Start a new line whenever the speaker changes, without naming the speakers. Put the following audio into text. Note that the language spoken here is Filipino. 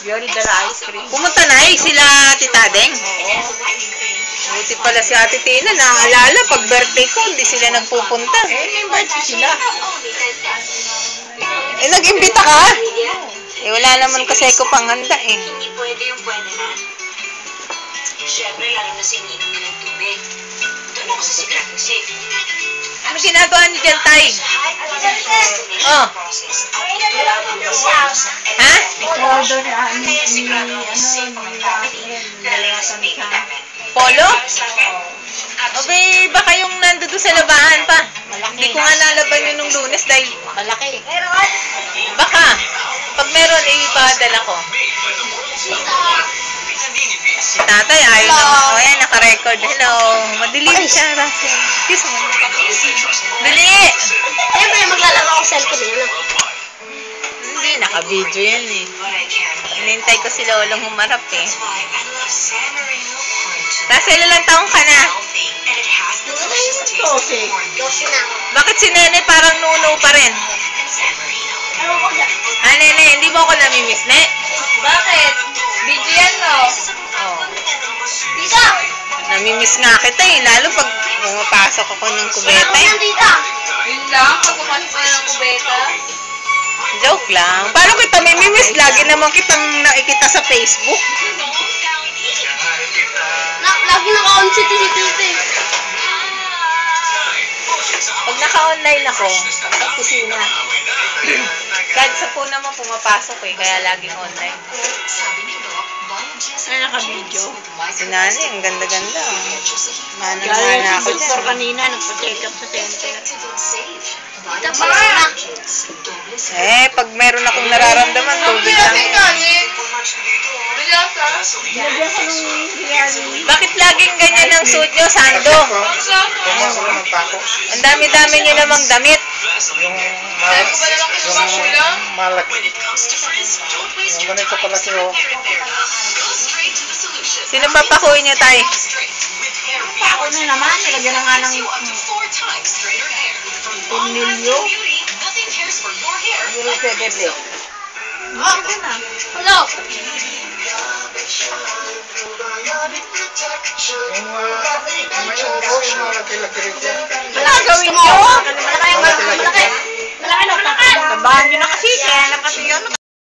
Yori, dala ice cream.
Pumunta na sila Titadeng. Buti pala si Ate Tina, naalala, pag birthday ko, hindi sila nagpupunta.
Invite sila.
Nag-imbita ka? Wala naman kasi ko panghanda
Hindi pwede yung pwede na. Siyempre, lalo na sininom nilang tubig. Doon ako sa secret safe.
Ano ginagawa niyo dyan, Tay? Oh. Ha?
Order
Kaya sigurado ako safe ang family. Dalawa sa baby namin.
Polo? Abay, baka yung nando doon sa labahan pa. Hindi ko nga nalaban yun nung Lunes dahil
malaki.
baka, pag meron, ipadala ko. Si tatay, ayaw naman. O yan, naka-record. Hello. Madilim siya, Russell. Kiss mo. Dali!
Siyempre, maglalaro ako cellphone nila.
Hindi, naka-video yan eh. Hinintay ko si Lolong humarap eh. Russell, ilang taong ka na? Bakit si Nene parang nuno pa rin? Ah, Nene, hindi mo ako namimiss, Ne?
Bakit? Video yan, no?
Oh.
Tita!
Namimiss nga kita eh, lalo pag pumapasok ako ng kubeta eh.
Tita! Yun lang, pag pumasok ka ng kubeta.
Joke lang. Paano kita mamimiss? Lagi naman kitang nakikita sa Facebook.
Lagi naka-on si Tita eh.
Pag naka-online ako, sa kusina, kahit sa phone naman pumapasok eh, kaya laging online.
Ay, naka-video.
Si Nani, ang ganda-ganda.
Kaya
Ako
yung doktor
dyan.
kanina, nagpa-check up sa center. Tita pa
Pag meron akong nararamdaman, tubig lang. Bakit laging ganyan ang suit nyo, Sando? Ang dami-dami nyo namang damit.
Yung malaki. Yung ganito pala siya.
Sino papakuin nyo, Tay?
Ako na naman, nilagyan na nga ng Cornelio. Hello.
Wala gawin nyo?
Malaki. Tabahan nyo na kasi. Kaya na kasi yun.